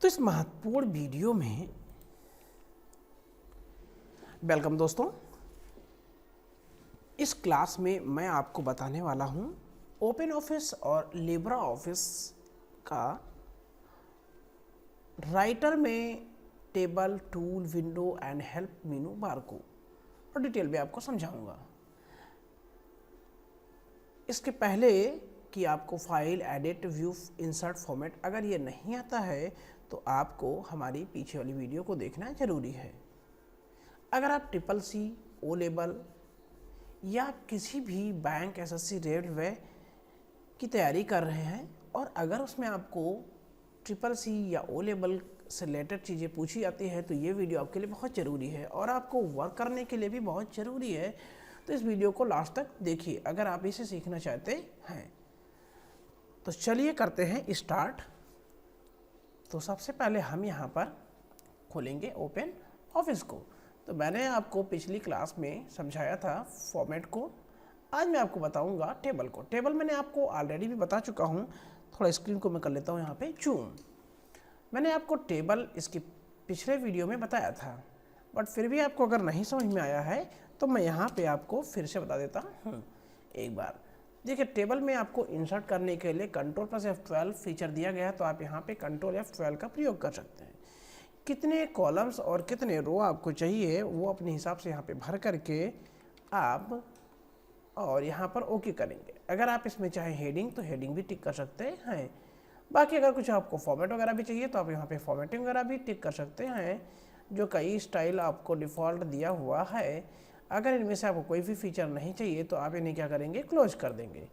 तो इस महत्वपूर्ण वीडियो में वेलकम दोस्तों। इस क्लास में मैं आपको बताने वाला हूं ओपन ऑफिस और लिब्रा ऑफिस का राइटर में table, tool, window and help मेनू बार को और डिटेल में आपको समझाऊंगा। इसके पहले कि आपको file, edit, view, insert, format अगर ये नहीं आता है तो आपको हमारी पीछे वाली वीडियो को देखना जरूरी है। अगर आप CCC, ओ लेवल या किसी भी बैंक, SSC, रेलवे की तैयारी कर रहे हैं और अगर उसमें आपको CCC या ओ लेवल से रिलेटेड चीज़ें पूछी जाती है तो ये वीडियो आपके लिए बहुत ज़रूरी है और आपको वर्क करने के लिए भी बहुत ज़रूरी है। तो इस वीडियो को लास्ट तक देखिए अगर आप इसे सीखना चाहते हैं। तो चलिए करते हैं स्टार्ट। तो सबसे पहले हम यहाँ पर खोलेंगे ओपन ऑफिस को। तो मैंने आपको पिछली क्लास में समझाया था फॉर्मेट को। आज मैं आपको बताऊंगा टेबल को। टेबल मैंने आपको ऑलरेडी भी बता चुका हूँ। थोड़ा स्क्रीन को मैं कर लेता हूँ यहाँ पे जूम। मैंने आपको टेबल इसके पिछले वीडियो में बताया था, बट फिर भी आपको अगर नहीं समझ में आया है तो मैं यहाँ पे आपको फिर से बता देता हूँ एक बार। देखिए, टेबल में आपको इंसर्ट करने के लिए Ctrl+F12 फीचर दिया गया है, तो आप यहाँ पे Ctrl+F12 का प्रयोग कर सकते हैं। कितने कॉलम्स और कितने रो आपको चाहिए वो अपने हिसाब से यहाँ पे भर करके आप और यहाँ पर ओके करेंगे। अगर आप इसमें चाहे हेडिंग तो हेडिंग भी टिक कर सकते हैं। बाकी अगर कुछ आपको फॉर्मेट वगैरह भी चाहिए तो आप यहाँ पे फॉर्मेटिंग वगैरह भी टिक कर सकते हैं, जो कई स्टाइल आपको डिफ़ॉल्ट दिया हुआ है। अगर इनमें से आपको कोई भी फीचर नहीं चाहिए तो आप इन्हें क्या करेंगे, क्लोज कर देंगे।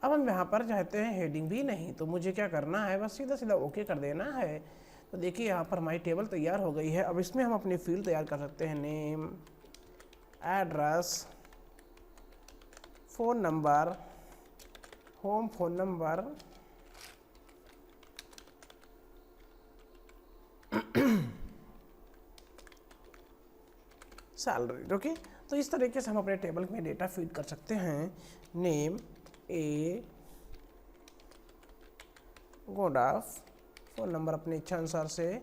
अब हम यहाँ पर चाहते हैं हेडिंग भी नहीं, तो मुझे क्या करना है, बस सीधा सीधा ओके कर देना है। तो देखिए यहाँ पर हमारी टेबल तैयार हो गई है। अब इसमें हम अपनी फील्ड तैयार कर सकते हैं, name, address, phone number, home phone number, salary. Okay, तो इस तरीके से हम अपने टेबल में डेटा फीड कर सकते हैं। नेम, ए, गोडाफ, फ़ोन नंबर अपने इच्छा अनुसार से,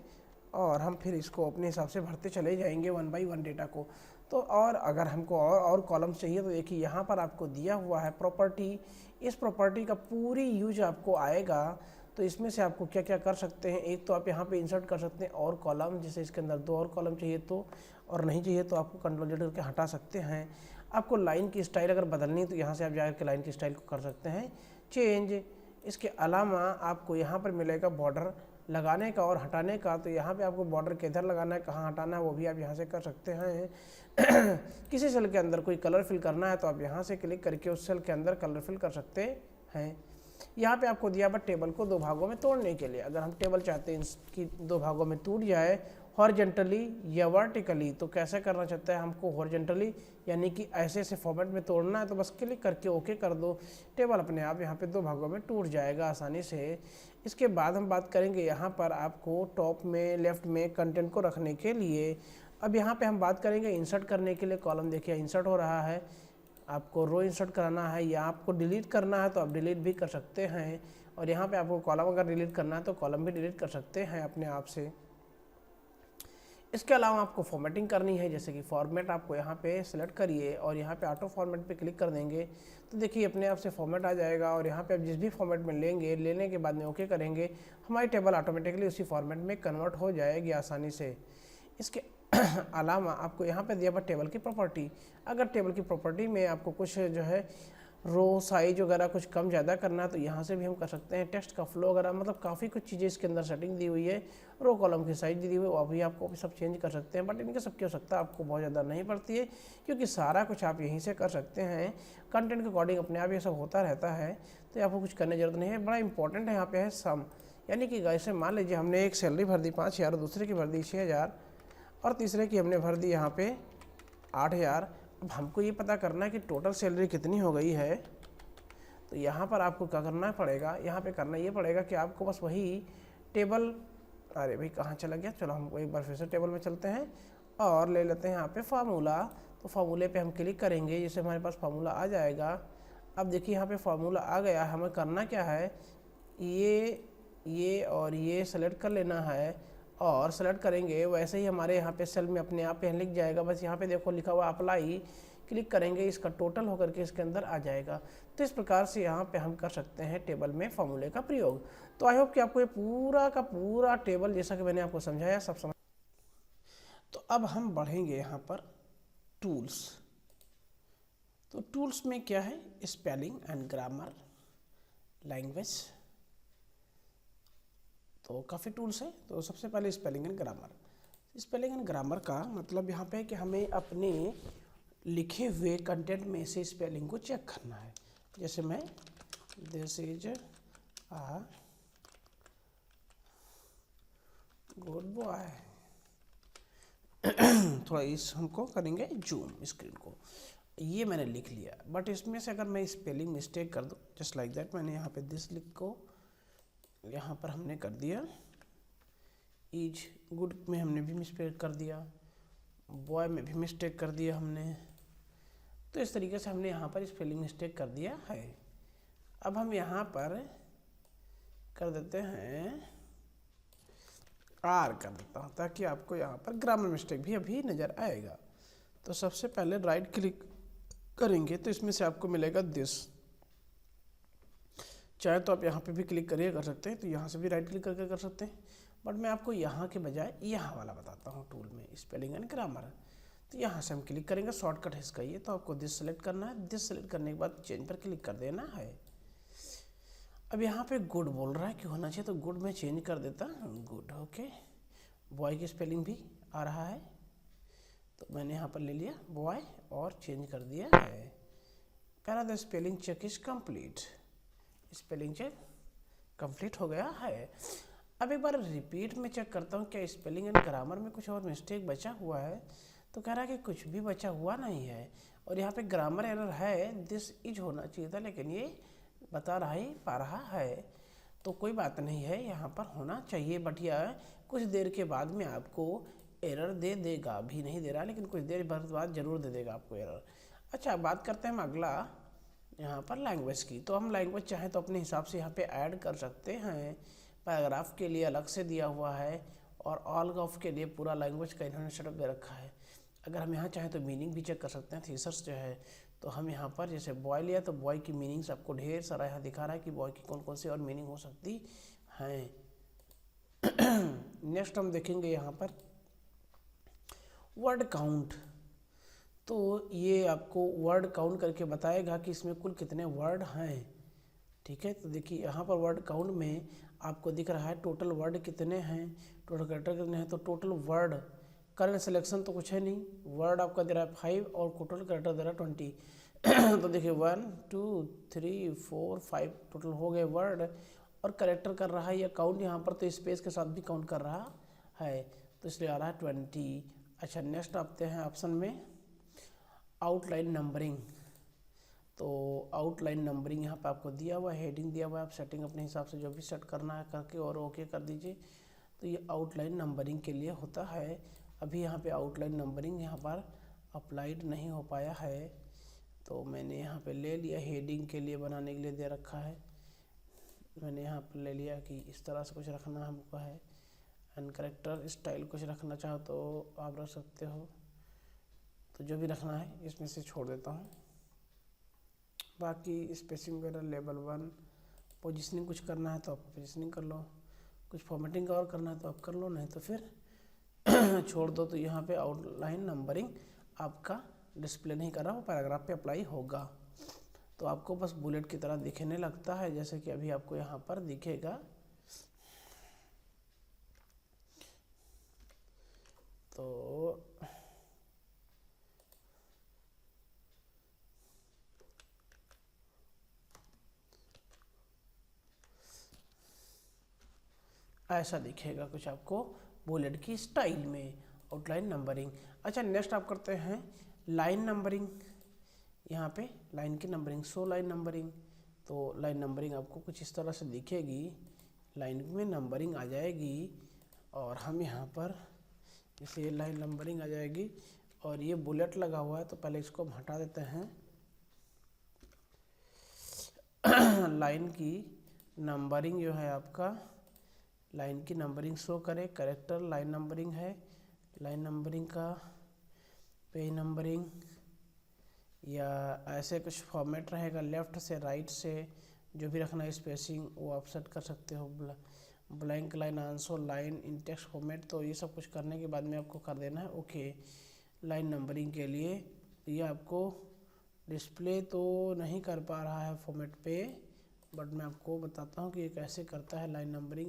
और हम फिर इसको अपने हिसाब से भरते चले जाएंगे 1 बाई 1 डेटा को। तो और अगर हमको और कॉलम्स चाहिए तो देखिए यहाँ पर आपको दिया हुआ है प्रॉपर्टी। इस प्रॉपर्टी का पूरी यूज आपको आएगा। तो इसमें से आपको क्या क्या कर सकते हैं, एक तो आप यहाँ पे इंसर्ट कर सकते हैं और कॉलम, जैसे इसके अंदर 2 और कॉलम चाहिए तो, और नहीं चाहिए तो आपको Ctrl+ करके हटा सकते हैं। आपको लाइन की स्टाइल अगर बदलनी है तो यहाँ से आप जाकर के लाइन की स्टाइल को कर सकते हैं चेंज। इसके अलावा आपको यहाँ पर मिलेगा बॉर्डर लगाने का और हटाने का। तो यहाँ पे आपको बॉर्डर किधर लगाना है, कहाँ हटाना है, वो भी आप यहाँ से कर सकते हैं। किसी सेल के अंदर कोई कलर फिल करना है तो आप यहाँ से क्लिक करके उस सेल के अंदर कलर फिल कर सकते हैं। यहाँ पे आपको दिया हुआ टेबल को 2 भागों में तोड़ने के लिए। अगर हम टेबल चाहते हैं इसकी 2 भागों में टूट जाए, हॉरिजॉन्टली या वर्टिकली, तो कैसे करना चाहते हैं, हमको हॉरिजॉन्टली यानी कि ऐसे से फॉर्मेट में तोड़ना है तो बस क्लिक करके ओके कर दो। टेबल अपने आप यहाँ पे 2 भागों में टूट जाएगा आसानी से। इसके बाद हम बात करेंगे यहाँ पर आपको टॉप में, लेफ्ट में कंटेंट को रखने के लिए। अब यहाँ पे हम बात करेंगे इंसर्ट करने के लिए। कॉलम देखिए इंसर्ट हो रहा है। आपको रो इंसर्ट कराना है या आपको डिलीट करना है तो आप डिलीट भी कर सकते हैं। और यहाँ पे आपको कॉलम अगर डिलीट करना है तो कॉलम भी डिलीट कर सकते हैं अपने आप से। इसके अलावा आपको फॉर्मेटिंग करनी है, जैसे कि फॉर्मेट आपको यहाँ पे सिलेक्ट करिए और यहाँ पे ऑटो फॉर्मेट पे क्लिक कर देंगे तो देखिए अपने आप से फॉर्मेट आ जाएगा। और यहाँ पे आप जिस भी फॉर्मेट में लेंगे, लेने के बाद में ओके करेंगे, हमारी टेबल ऑटोमेटिकली उसी फॉर्मेट में कन्वर्ट हो जाएगी आसानी से। इसके अलावा आपको यहाँ पे दिया हुआ टेबल की प्रॉपर्टी। अगर टेबल की प्रॉपर्टी में आपको कुछ जो है रो साइज वगैरह कुछ कम ज़्यादा करना है तो यहाँ से भी हम कर सकते हैं। टेक्स्ट का फ्लो वगैरह, मतलब काफ़ी कुछ चीज़ें इसके अंदर सेटिंग दी हुई है। रो कॉलम की साइज दी हुई है, वो अभी आपको सब चेंज कर सकते हैं, बट इनके सबकी आवश्यकता आपको बहुत ज़्यादा नहीं पड़ती है क्योंकि सारा कुछ आप यहीं से कर सकते हैं। कंटेंट के अकॉर्डिंग अपने आप ये सब होता रहता है, तो आपको कुछ करने की जरूरत नहीं है। बड़ा इंपॉर्टेंट है यहाँ पे है सम, यानी कि जैसे मान लीजिए हमने एक सैलरी भर दी 5000, दूसरे की भर दी 6000 और तीसरे की हमने भर दी यहाँ पे 8000। अब हमको ये पता करना है कि टोटल सैलरी कितनी हो गई है। तो यहाँ पर आपको क्या करना पड़ेगा, यहाँ पे करना ये पड़ेगा कि आपको बस वही टेबल, अरे भाई कहाँ चला गया, चलो हम एक बार फिर से टेबल में चलते हैं और ले लेते हैं यहाँ पे फार्मूला। तो फार्मूले पे हम क्लिक करेंगे, जिससे हमारे पास फार्मूला आ जाएगा। अब देखिए यहाँ पे फार्मूला आ गया। हमें करना क्या है, ये और ये सेलेक्ट कर लेना है और सेलेक्ट करेंगे, वैसे ही हमारे यहाँ पे सेल में अपने आप यहाँ लिख जाएगा। बस यहाँ पे देखो लिखा हुआ अप्लाई, क्लिक करेंगे, इसका टोटल होकर के इसके अंदर आ जाएगा। तो इस प्रकार से यहाँ पे हम कर सकते हैं टेबल में फॉर्मूले का प्रयोग। तो आई होप कि आपको ये पूरा का पूरा टेबल जैसा कि मैंने आपको समझाया सब समझ। तो अब हम बढ़ेंगे यहाँ पर टूल्स। तो टूल्स में क्या है, स्पेलिंग एंड ग्रामर, लैंग्वेज, तो काफ़ी टूल्स है। तो सबसे पहले spelling and grammar. Spelling and grammar का मतलब यहाँ पे है कि हमें अपने लिखे हुए कंटेंट में से स्पेलिंग को चेक करना है। जैसे मैं this is a good boy, थोड़ा इस हमको करेंगे जूम स्क्रीन को, ये मैंने लिख लिया। बट इसमें से अगर मैं स्पेलिंग मिस्टेक कर दूँ, जस्ट लाइक दैट, मैंने यहाँ पे दिस लिख को यहाँ पर हमने कर दिया इज, गुड में हमने भी मिस्टेक कर दिया, बॉय में भी मिस्टेक कर दिया हमने। तो इस तरीके से हमने यहाँ पर स्पेलिंग मिस्टेक कर दिया है। अब हम यहाँ पर कर देते हैं आर कर देता हूँ, ताकि आपको यहाँ पर ग्रामर मिस्टेक भी अभी नज़र आएगा। तो सबसे पहले राइट क्लिक करेंगे तो इसमें से आपको मिलेगा दिस। चाहे तो आप यहाँ पे भी क्लिक करिए कर सकते हैं, तो यहाँ से भी राइट क्लिक करके कर सकते हैं। बट मैं आपको यहाँ के बजाय यहाँ वाला बताता हूँ टूल में, स्पेलिंग एंड ग्रामर। तो यहाँ से हम क्लिक करेंगे, शॉर्टकट है इसका ये। तो आपको दिस सेलेक्ट करना है, दिस सेलेक्ट करने के बाद चेंज पर क्लिक कर देना है। अब यहाँ पे गुड बोल रहा है कि होना चाहिए, तो गुड में चेंज कर देता हूँ, गुड। ओके, बॉय की स्पेलिंग भी आ रहा है, तो मैंने यहाँ पर ले लिया बॉय और चेंज कर दिया है। कह रहा था spelling check is complete, spelling check complete हो गया है। अब एक बार रिपीट में चेक करता हूँ क्या स्पेलिंग एंड ग्रामर में कुछ और मिस्टेक बचा हुआ है। तो कह रहा है कि कुछ भी बचा हुआ नहीं है, और यहाँ पे ग्रामर एरर है, दिस इज होना चाहिए था, लेकिन ये बता रहा ही पा रहा है। तो कोई बात नहीं है, यहाँ पर होना चाहिए, बट यह कुछ देर के बाद में आपको एरर दे देगा। अभी नहीं दे रहा, लेकिन कुछ देर बाद जरूर दे देगा आपको एरर। अच्छा, बात करते हैं हम अगला यहाँ पर लैंग्वेज की। तो हम लैंग्वेज चाहें तो अपने हिसाब से यहाँ पे ऐड कर सकते हैं। पैराग्राफ के लिए अलग से दिया हुआ है, और ऑल ऑफ के लिए पूरा लैंग्वेज का इन्होंने सेटअप दे रखा है। अगर हम यहाँ चाहें तो मीनिंग भी चेक कर सकते हैं, थीसर्स जो है। तो हम यहाँ पर जैसे बॉय लिया, तो बॉय की मीनिंग्स आपको ढेर सारा यहाँ दिखा रहा है कि बॉय की कौन कौन सी और मीनिंग हो सकती हैं। नेक्स्ट हम देखेंगे यहाँ पर वर्ड काउंट। तो ये आपको वर्ड काउंट करके बताएगा कि इसमें कुल कितने वर्ड हैं। ठीक है, तो देखिए यहाँ पर वर्ड काउंट में आपको दिख रहा है टोटल वर्ड कितने हैं, टोटल कैरेक्टर कितने हैं। तो टोटल वर्ड, करंट सिलेक्शन तो कुछ है नहीं, वर्ड आपका दे रहा है 5 और टोटल कैरेक्टर दे रहा है 20। तो देखिए 1 2 3 4 5 टोटल हो गए वर्ड, और कैरेक्टर कर रहा है या काउंट यहाँ पर तो स्पेस के साथ भी काउंट कर रहा है, तो इसलिए आ रहा है 20। अच्छा, नेक्स्ट आते हैं ऑप्शन में आउटलाइन नंबरिंग। तो आउटलाइन नंबरिंग यहाँ पे आपको दिया हुआ है, हेडिंग दिया हुआ है, आप सेटिंग अपने हिसाब से जो भी सेट करना है करके और ओके कर दीजिए। तो ये आउटलाइन नंबरिंग के लिए होता है। अभी यहाँ पे आउटलाइन नंबरिंग यहाँ पर अप्लाइड नहीं हो पाया है, तो मैंने यहाँ पे ले लिया, हेडिंग के लिए बनाने के लिए दे रखा है, मैंने यहाँ पर ले लिया कि इस तरह से कुछ रखना हमको है। एंड कैरेक्टर स्टाइल कुछ रखना चाहो तो आप रख सकते हो, तो जो भी रखना है इसमें से छोड़ देता हूँ। बाकी स्पेसिंग वगैरह लेवल 1, पोजीशनिंग कुछ करना है तो आप पोजीशनिंग कर लो, कुछ फॉर्मेटिंग और करना है तो आप कर लो, नहीं तो फिर छोड़ दो। तो यहाँ पे आउटलाइन नंबरिंग आपका डिस्प्ले नहीं कर रहा, वो पैराग्राफ पे अप्लाई होगा। तो आपको बस बुलेट की तरह दिखने लगता है, जैसे कि अभी आपको यहाँ पर दिखेगा। तो ऐसा दिखेगा कुछ आपको बुलेट की स्टाइल में, आउटलाइन नंबरिंग। अच्छा, नेक्स्ट आप करते हैं लाइन नंबरिंग। यहाँ पे लाइन की नंबरिंग, शो लाइन नंबरिंग। तो लाइन नंबरिंग आपको कुछ इस तरह से दिखेगी, लाइन में नंबरिंग आ जाएगी, और हम यहाँ पर जैसे लाइन नंबरिंग आ जाएगी, और ये बुलेट लगा हुआ है, तो पहले इसको हम हटा देते हैं। लाइन की नंबरिंग जो है आपका लाइन की नंबरिंग शो करे, कैरेक्टर लाइन नंबरिंग है, लाइन नंबरिंग का पेज नंबरिंग या ऐसे कुछ फॉर्मेट रहेगा, लेफ़्ट से राइट से जो भी रखना है स्पेसिंग वो आप सेट कर सकते हो। ब्लैंक लाइन, आंसर लाइन, इन टेक्स्ट फॉर्मेट, तो ये सब कुछ करने के बाद में आपको कर देना है ओके। लाइन नंबरिंग के लिए ये आपको डिस्प्ले तो नहीं कर पा रहा है फॉर्मेट पे, बट मैं आपको बताता हूँ कि ये कैसे करता है लाइन नंबरिंग।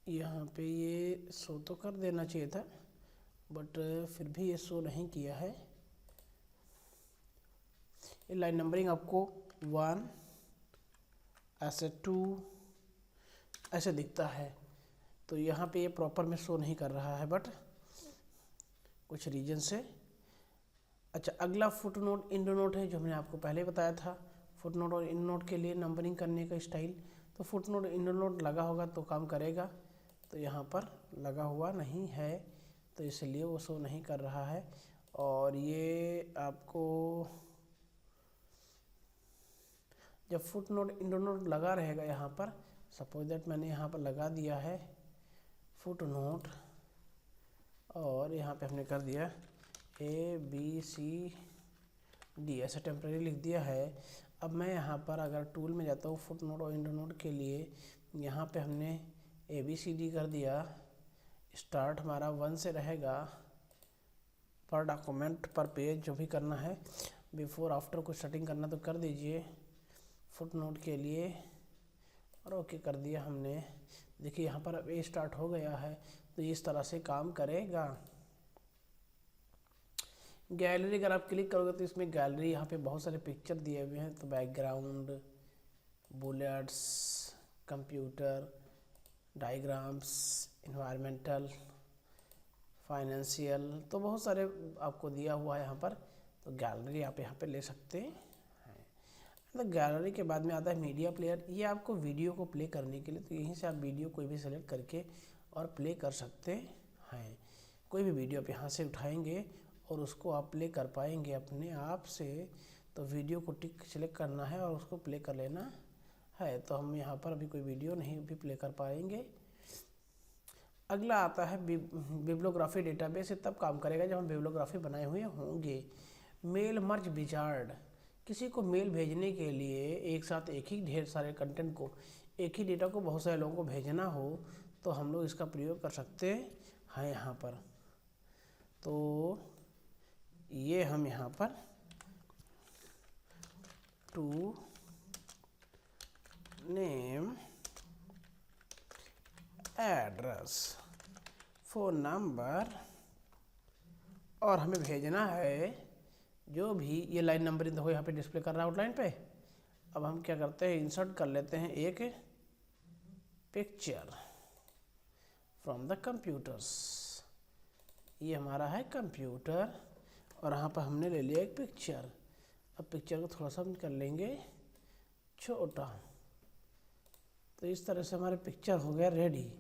यहाँ पे ये शो तो कर देना चाहिए था, बट फिर भी ये शो नहीं किया है। ये लाइन नंबरिंग आपको 1 ऐसे 2 ऐसे दिखता है, तो यहाँ पे ये प्रॉपर में शो नहीं कर रहा है बट कुछ रीजन से। अच्छा, अगला फुट नोट इंड नोट है, जो मैंने आपको पहले बताया था। फुट नोट और इंड नोट के लिए नंबरिंग करने का स्टाइल, तो फुट नोट इंड नोट लगा होगा तो काम करेगा, तो यहाँ पर लगा हुआ नहीं है तो इसलिए वो शो नहीं कर रहा है। और ये आपको जब फुट नोट इंड नोट लगा रहेगा यहाँ पर, सपोज दैट मैंने यहाँ पर लगा दिया है फुट नोट और यहाँ पे हमने कर दिया ABCD ऐसा टेम्परेरी लिख दिया है। अब मैं यहाँ पर अगर टूल में जाता हूँ फुट नोट और इंड नोट के लिए, यहाँ पे हमने ABCD कर दिया। स्टार्ट हमारा 1 से रहेगा, पर डॉक्यूमेंट पर पेज जो भी करना है, बिफोर आफ्टर कुछ सेटिंग करना तो कर दीजिए फुट नोट के लिए, और ओके कर दिया हमने। देखिए यहाँ पर अब ए स्टार्ट हो गया है, तो इस तरह से काम करेगा। गैलरी अगर आप क्लिक करोगे तो इसमें गैलरी यहाँ पे बहुत सारे पिक्चर दिए हुए हैं, तो background, bullets, computer, diagrams, environmental, financial, तो बहुत सारे आपको दिया हुआ है यहाँ पर। तो गैलरी आप यहाँ पे ले सकते हैं। तो गैलरी के बाद में आता है मीडिया प्लेयर, ये आपको वीडियो को प्ले करने के लिए, तो यहीं से आप वीडियो कोई भी सेलेक्ट करके और प्ले कर सकते हैं। कोई भी वीडियो आप यहाँ से उठाएंगे और उसको आप प्ले कर पाएंगे अपने आप से। तो वीडियो को टिक सेलेक्ट करना है और उसको प्ले कर लेना है। तो हम यहाँ पर अभी कोई वीडियो नहीं भी प्ले कर पाएंगे। अगला आता है बिब्लियोग्राफी डेटाबेस। तब काम करेगा जब हम बिब्लियोग्राफी बनाए हुए होंगे। मेल मर्ज विजार्ड, किसी को मेल भेजने के लिए एक साथ एक ही ढेर सारे कंटेंट को, एक ही डेटा को बहुत सारे लोगों को भेजना हो तो हम लोग इसका प्रयोग कर सकते हैं यहाँ पर। तो ये हम यहाँ पर to name, address, phone number, और हमें भेजना है जो भी ये लाइन नंबर देखो यहाँ पे डिस्प्ले कर रहा है आउटलाइन पे। अब हम क्या करते हैं, इंसर्ट कर लेते हैं एक पिक्चर फ्रॉम द कंप्यूटर्स। ये हमारा है कंप्यूटर और यहाँ पर हमने ले लिया एक पिक्चर। अब पिक्चर को थोड़ा सा हम कर लेंगे छोटा, तो इस तरह से हमारे पिक्चर हो गया रेडी।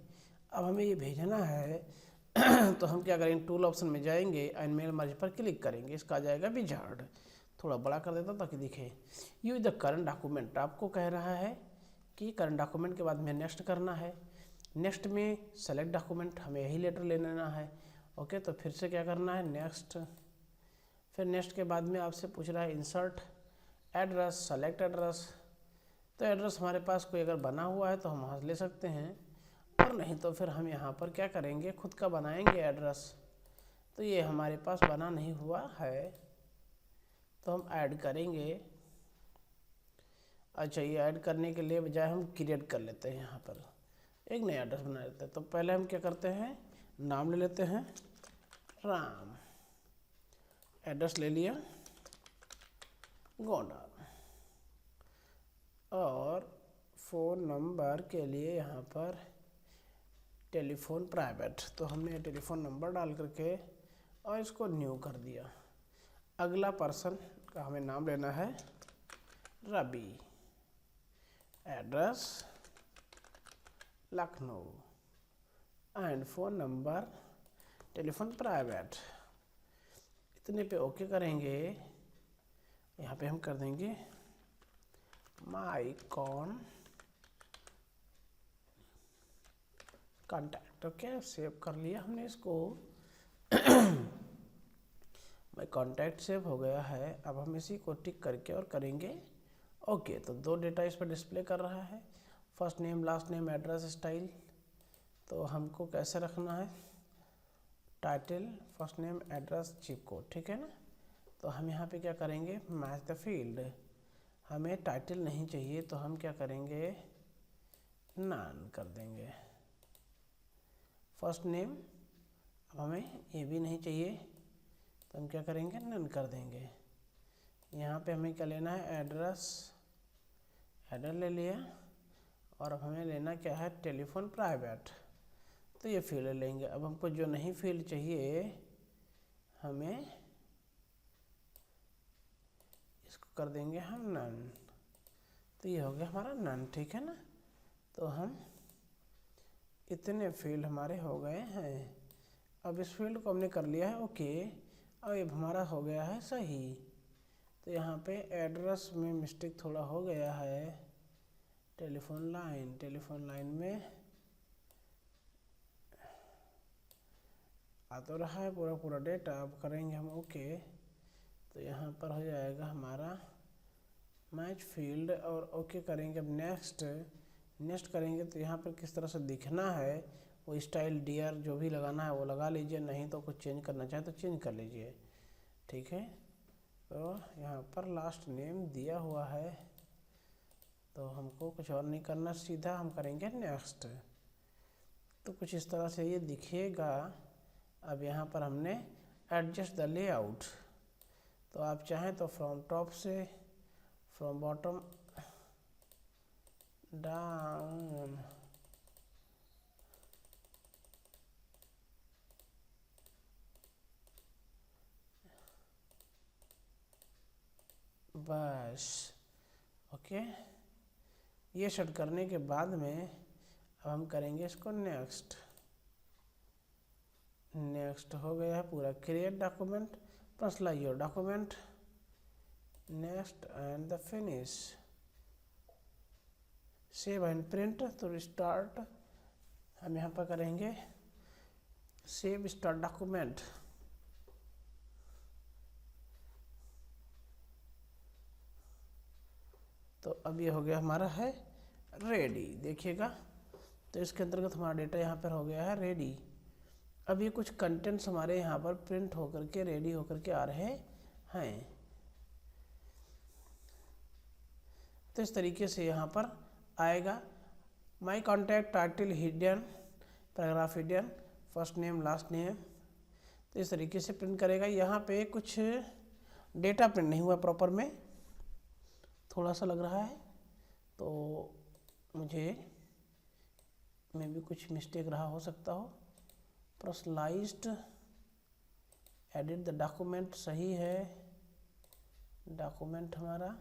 अब हमें ये भेजना है तो हम क्या करेंगे, टूल ऑप्शन में जाएंगे एंड मेल मर्ज पर क्लिक करेंगे। इसका आ जाएगा विजार्ड, थोड़ा बड़ा कर देता ताकि दिखे। यूज द करंट डॉक्यूमेंट, आपको कह रहा है कि करंट डॉक्यूमेंट के बाद में नेक्स्ट करना है। नेक्स्ट में सेलेक्ट डॉक्यूमेंट, हमें यही लेटर ले लेना है। ओके, तो फिर से क्या करना है, नेक्स्ट। फिर नेक्स्ट के बाद में आपसे पूछ रहा है इंसर्ट एड्रेस, सेलेक्ट एड्रेस। तो एड्रेस हमारे पास कोई अगर बना हुआ है तो हम वहाँ से ले सकते हैं, और नहीं तो फिर हम यहाँ पर क्या करेंगे, खुद का बनाएंगे एड्रेस। तो ये हमारे पास बना नहीं हुआ है तो हम ऐड करेंगे। अच्छा, ये ऐड करने के लिए बजाय हम क्रिएट कर लेते हैं, यहाँ पर एक नया एड्रेस बना लेते हैं। तो पहले हम क्या करते हैं, नाम ले लेते हैं राम, एड्रेस ले लिया गोंडा, और फ़ोन नंबर के लिए यहाँ पर टेलीफोन प्राइवेट, तो हमने टेलीफोन नंबर डाल करके और इसको न्यू कर दिया। अगला पर्सन का हमें नाम लेना है Ravi, address Lucknow, and phone number telephone private. इतने पे ओके करेंगे। यहाँ पे हम कर देंगे माई कॉन्टैक्ट। ओके, सेव कर लिया हमने इसको। माई कॉन्टैक्ट सेव हो गया है। अब हम इसी को टिक करके और करेंगे ओके। तो 2 डेटा इस पर डिस्प्ले कर रहा है, first name, last name, address, style. तो हमको कैसे रखना है, title, first name, address, zip code, ठीक है ना। तो हम यहाँ पे क्या करेंगे, मैच द फील्ड। हमें टाइटल नहीं चाहिए तो हम क्या करेंगे, नन कर देंगे। फर्स्ट नेम, अब हमें ये भी नहीं चाहिए तो हम क्या करेंगे, नन कर देंगे। यहाँ पे हमें क्या लेना है, एड्रेस, एड्रेस ले लिया। और अब हमें लेना क्या है, टेलीफोन प्राइवेट, तो ये फील्ड लेंगे। अब हमको जो नहीं फील्ड चाहिए, हमें इसको कर देंगे हम नन। तो ये हो गया हमारा नन, ठीक है ना। तो हम इतने फील्ड हमारे हो गए हैं। अब इस फील्ड को हमने कर लिया है ओके। अब ये हमारा हो गया है सही। तो यहाँ पे एड्रेस में मिस्टेक थोड़ा हो गया है। टेलीफोन लाइन में आ तो रहा है पूरा डेटा। अब करेंगे हम ओके। तो यहाँ पर हो जाएगा हमारा मैच फील्ड और ओके करेंगे। अब नेक्स्ट करेंगे। तो यहाँ पर किस तरह से दिखना है वो स्टाइल डियर जो भी लगाना है वो लगा लीजिए, नहीं तो कुछ चेंज करना चाहे तो चेंज कर लीजिए, ठीक है। तो यहाँ पर लास्ट नेम दिया हुआ है तो हमको कुछ और नहीं करना, सीधा हम करेंगे नेक्स्ट। तो कुछ इस तरह से ये दिखेगा। अब यहाँ पर हमने एडजस्ट द लेआउट। तो आप चाहें तो फ्रॉम टॉप से, फ्रॉम बॉटम डाउन, बस ओके। ये सेट करने के बाद में अब हम करेंगे इसको नेक्स्ट हो गया है पूरा। Create document, personalize your document, next and the finish, save and print. तो रिस्टार्ट हम यहाँ पर करेंगे सेव स्टार्ट डॉक्यूमेंट। तो अब ये हो गया हमारा है रेडी, देखिएगा। तो इसके अंतर्गत हमारा डेटा यहाँ पर हो गया है रेडी। अब ये कुछ कंटेंट्स हमारे यहाँ पर प्रिंट होकर के रेडी होकर के आ रहे हैं। तो इस तरीके से यहाँ पर आएगा माई contact, title hidden, paragraph hidden, first name, last name. तो इस तरीके से प्रिंट करेगा। यहाँ पे कुछ डेटा प्रिंट नहीं हुआ प्रॉपर में, थोड़ा सा लग रहा है, तो मुझे में भी कुछ मिस्टेक रहा हो सकता हो। पर्सनलाइज्ड, एडिट द डॉक्यूमेंट सही है, डॉक्यूमेंट हमारा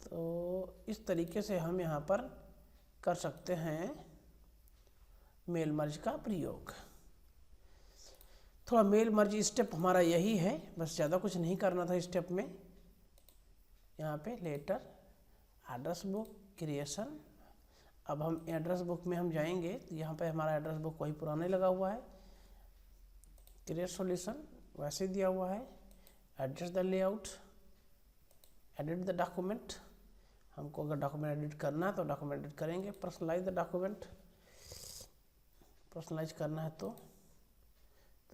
तो इस तरीके से हम यहाँ पर कर सकते हैं मेल मर्ज का प्रयोग। थोड़ा मेल मर्ज स्टेप हमारा यही है, बस ज़्यादा कुछ नहीं करना था स्टेप में। यहाँ पे लेटर, एड्रेस बुक, क्रिएशन। अब हम एड्रेस बुक में हम जाएंगे तो यहाँ पे हमारा एड्रेस बुक वही पुराना ही लगा हुआ है। क्रिएट सॉल्यूशन वैसे दिया हुआ है। Adjust the layout, edit the document. हमको अगर डॉक्यूमेंट एडिट करना है तो डॉक्यूमेंट एडिट करेंगे। पर्सनलाइज द डॉक्यूमेंट, पर्सनलाइज करना है तो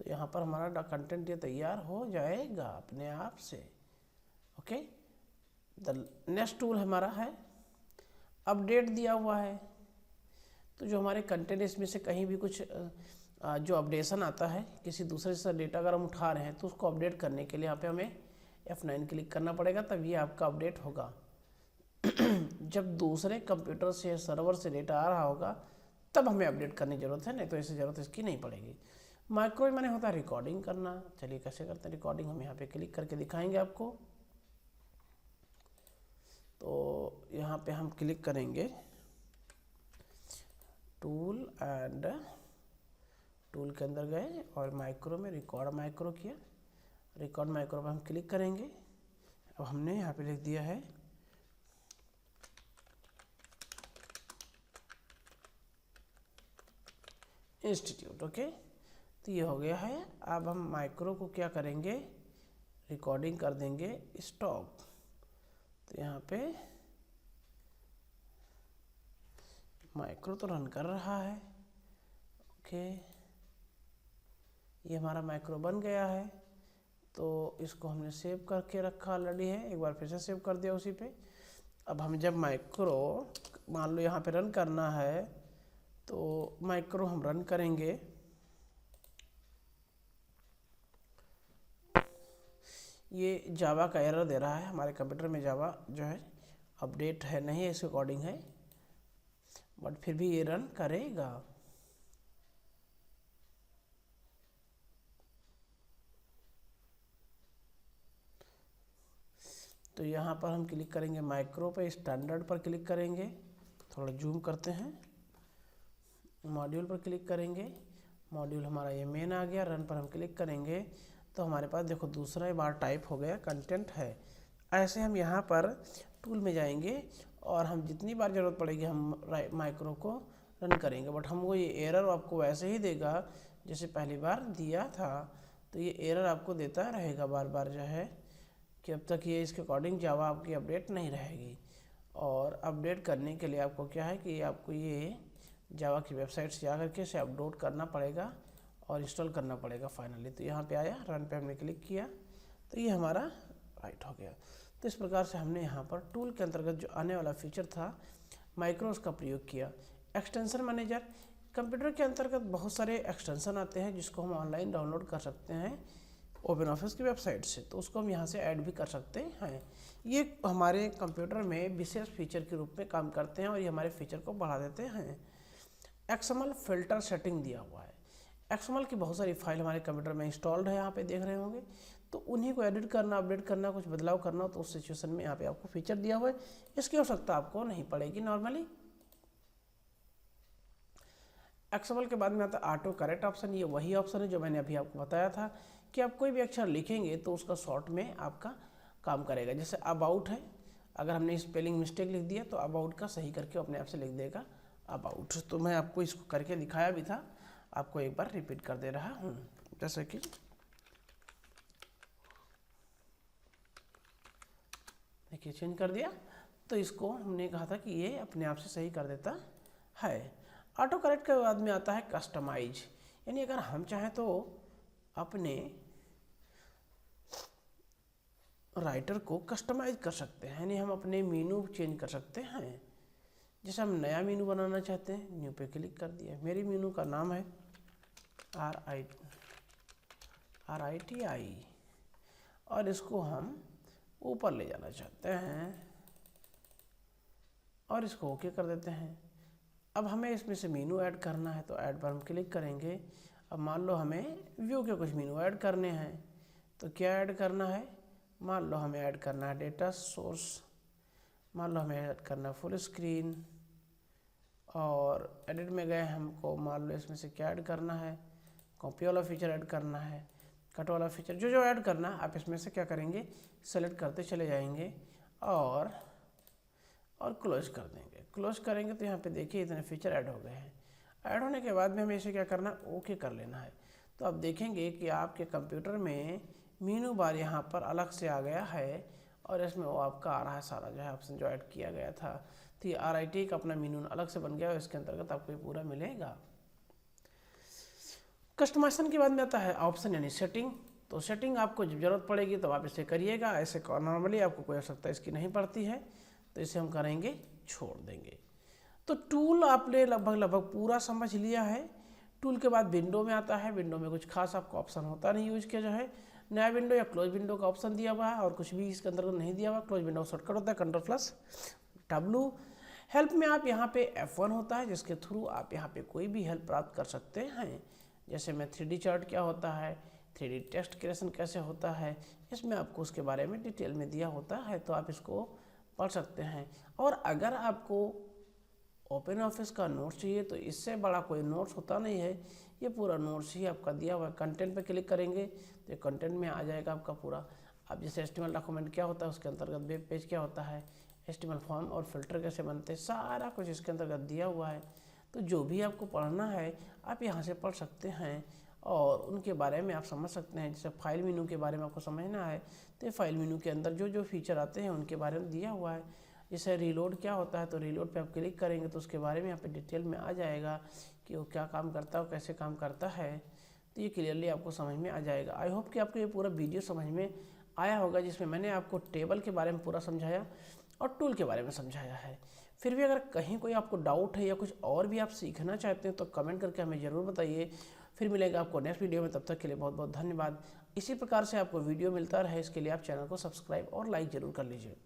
यहाँ पर हमारा कंटेंट ये तैयार हो जाएगा अपने आप से। ओके। द नेक्स्ट टूल हमारा है अपडेट दिया हुआ है। तो जो हमारे कंटेंट इसमें से कहीं भी कुछ जो अपडेशन आता है, किसी दूसरे से डेटा अगर हम उठा रहे हैं तो उसको अपडेट करने के लिए यहाँ पे हमें F9 क्लिक करना पड़ेगा, तब ये आपका अपडेट होगा। जब दूसरे कंप्यूटर से, सर्वर से डेटा आ रहा होगा तब हमें अपडेट करने की ज़रूरत है, नहीं तो ऐसी ज़रूरत इसकी नहीं पड़ेगी। माइक्रो मैंने होता है रिकॉर्डिंग करना। चलिए कैसे करते हैं रिकॉर्डिंग, हम यहाँ पे क्लिक करके दिखाएंगे आपको। तो यहाँ पे हम क्लिक करेंगे टूल एंड टूल के अंदर गए और माइक्रो में रिकॉर्ड माइक्रो किया। रिकॉर्ड माइक्रो पर हम क्लिक करेंगे। अब हमने यहाँ पे लिख दिया है इंस्टीट्यूट। ओके, तो ये हो गया है। अब हम माइक्रो को क्या करेंगे, रिकॉर्डिंग कर देंगे स्टॉप। तो यहाँ पे माइक्रो तो रन कर रहा है। ओके, ये हमारा माइक्रो बन गया है। तो इसको हमने सेव करके रखा ऑलरेडी है, एक बार फिर से सेव कर दिया उसी पे। अब हम जब माइक्रो मान लो यहाँ पे रन करना है तो माइक्रो हम रन करेंगे। ये जावा का एरर दे रहा है, हमारे कंप्यूटर में जावा जो है अपडेट है नहीं है, इसके अकॉर्डिंग है, बट फिर भी ये रन करेगा। तो यहाँ पर हम क्लिक करेंगे माइक्रो पे, स्टैंडर्ड पर क्लिक करेंगे, थोड़ा जूम करते हैं, मॉड्यूल पर क्लिक करेंगे, मॉड्यूल हमारा ये मेन आ गया। रन पर हम क्लिक करेंगे तो हमारे पास देखो दूसरा बार टाइप हो गया कंटेंट है। ऐसे हम यहाँ पर टूल में जाएंगे और हम जितनी बार ज़रूरत पड़ेगी हम माइक्रो को रन करेंगे, बट हमको ये एरर आपको वैसे ही देगा जैसे पहली बार दिया था। तो ये एरर आपको देता रहेगा बार बार जो है कि अब तक ये इसके अकॉर्डिंग जावा आपकी अपडेट नहीं रहेगी। और अपडेट करने के लिए आपको क्या है कि आपको ये जावा की वेबसाइट से जा करके इसे अपलोड करना पड़ेगा और इंस्टॉल करना पड़ेगा फाइनली। तो यहाँ पे आया, रन पे हमने क्लिक किया तो ये हमारा राइट हो गया। तो इस प्रकार से हमने यहाँ पर टूल के अंतर्गत जो आने वाला फीचर था माइक्रोस का प्रयोग किया। एक्सटेंशन मैनेजर, कंप्यूटर के अंतर्गत बहुत सारे एक्सटेंशन आते हैं जिसको हम ऑनलाइन डाउनलोड कर सकते हैं ओपन ऑफिस की वेबसाइट से, तो उसको हम यहाँ से ऐड भी कर सकते हैं। ये हमारे कंप्यूटर में विशेष फीचर के रूप में काम करते हैं और ये हमारे फीचर को बढ़ा देते हैं। एक्सएमएल फिल्टर सेटिंग दिया हुआ है। एक्सएमएल की बहुत सारी फाइल हमारे कंप्यूटर में इंस्टॉल्ड है, यहाँ पे देख रहे होंगे। तो उन्हीं को एडिट करना, अपडेट करना, कुछ बदलाव करना हो तो उस सिचुएशन में यहाँ पे आपको फीचर दिया हुआ है। इसकी आवश्यकता आपको नहीं पड़ेगी नॉर्मली। एक्सएमएल के बाद में आता है ऑटो करेक्ट ऑप्शन। ये वही ऑप्शन है जो मैंने अभी आपको बताया था कि आप कोई भी अक्षर लिखेंगे तो उसका शॉर्ट में आपका काम करेगा। जैसे अबाउट है, अगर हमने स्पेलिंग मिस्टेक लिख दिया तो अबाउट का सही करके अपने आप से लिख देगा अबाउट। तो मैं आपको इसको करके दिखाया भी था, आपको एक बार रिपीट कर दे रहा हूँ। जैसे कि देखिए चेंज कर दिया, तो इसको हमने कहा था कि ये अपने आप से सही कर देता है। ऑटो करेक्ट के बाद में आता है कस्टमाइज, यानी अगर हम चाहें तो अपने राइटर को कस्टमाइज कर सकते हैं, यानी हम अपने मेनू चेंज कर सकते हैं। जैसे हम नया मेनू बनाना चाहते हैं, न्यू पे क्लिक कर दिया। मेरी मेनू का नाम है RITI और इसको हम ऊपर ले जाना चाहते हैं और इसको ओके कर देते हैं। अब हमें इसमें से मेनू ऐड करना है तो ऐड पर हम क्लिक करेंगे। अब मान लो हमें व्यू के कुछ मेनू ऐड करने हैं, तो क्या ऐड करना है, मान लो हमें ऐड करना है डेटा सोर्स, मान लो हमें ऐड करना है फुल स्क्रीन, और एडिट में गए हमको मान लो इसमें से क्या ऐड करना है, कॉपी वाला फीचर ऐड करना है, कट वाला फीचर, जो ऐड करना है आप इसमें से क्या करेंगे सेलेक्ट करते चले जाएंगे और क्लोज कर देंगे। क्लोज करेंगे तो यहाँ पे देखिए इतने फीचर ऐड हो गए हैं। ऐड होने के बाद में हमें इसे क्या करना है, ओके कर लेना है। तो आप देखेंगे कि आपके कंप्यूटर में मेनू बार यहाँ पर अलग से आ गया है और इसमें वो आपका आ रहा है सारा जो है ऑप्शन जो ऐड किया गया था। तो ये RIT का अपना मेनू अलग से बन गया और इसके अंतर्गत आपको ये पूरा मिलेगा। कस्टमाइजेशन के बाद में आता है ऑप्शन यानी सेटिंग। तो सेटिंग आपको जब जरूरत पड़ेगी तो आप इसे करिएगा, ऐसे नॉर्मली आपको कोई आवश्यकता इसकी नहीं पड़ती है, तो इसे हम करेंगे छोड़ देंगे। तो टूल आपने लगभग पूरा समझ लिया है। टूल के बाद विंडो में आता है। विंडो में कुछ खास आपको ऑप्शन होता नहीं यूज किया, जो है नया विंडो या क्लोज विंडो का ऑप्शन दिया हुआ है और कुछ भी इसके अंदर नहीं दिया हुआ। क्लोज विंडो शॉर्टकट होता है Ctrl+W। हेल्प में आप यहाँ पे F1 होता है जिसके थ्रू आप यहाँ पे कोई भी हेल्प प्राप्त कर सकते हैं। जैसे में 3D चार्ट क्या होता है, 3D टेक्स्ट क्रिएशन कैसे होता है, इसमें आपको उसके बारे में डिटेल में दिया होता है, तो आप इसको पढ़ सकते हैं। और अगर आपको ओपन ऑफिस का नोट्स चाहिए तो इससे बड़ा कोई नोट्स होता नहीं है, ये पूरा नोट्स ही आपका दिया हुआ है। कंटेंट पे क्लिक करेंगे तो ये कंटेंट में आ जाएगा आपका पूरा। अब जैसे HTML डॉक्यूमेंट क्या होता है, उसके अंतर्गत वेब पेज क्या होता है, HTML फॉर्म और फिल्टर कैसे बनते हैं, सारा कुछ इसके अंतर्गत दिया हुआ है। तो जो भी आपको पढ़ना है आप यहाँ से पढ़ सकते हैं और उनके बारे में आप समझ सकते हैं। जैसे फाइल मेनू के बारे में आपको समझना है तो फाइल मेनू के अंदर जो जो फीचर आते हैं उनके बारे में दिया हुआ है। जैसे रीलोड क्या होता है, तो रीलोड पे आप क्लिक करेंगे तो उसके बारे में यहाँ पे डिटेल में आ जाएगा कि वो क्या काम करता है और कैसे काम करता है। तो ये क्लियरली आपको समझ में आ जाएगा। आई होप कि आपको ये पूरा वीडियो समझ में आया होगा, जिसमें मैंने आपको टेबल के बारे में पूरा समझाया और टूल के बारे में समझाया है। फिर भी अगर कहीं कोई आपको डाउट है या कुछ और भी आप सीखना चाहते हैं तो कमेंट करके हमें ज़रूर बताइए। फिर मिलेगा आपको नेक्स्ट वीडियो में, तब तक के लिए बहुत बहुत धन्यवाद। इसी प्रकार से आपको वीडियो मिलता रहे इसके लिए आप चैनल को सब्सक्राइब और लाइक ज़रूर कर लीजिए।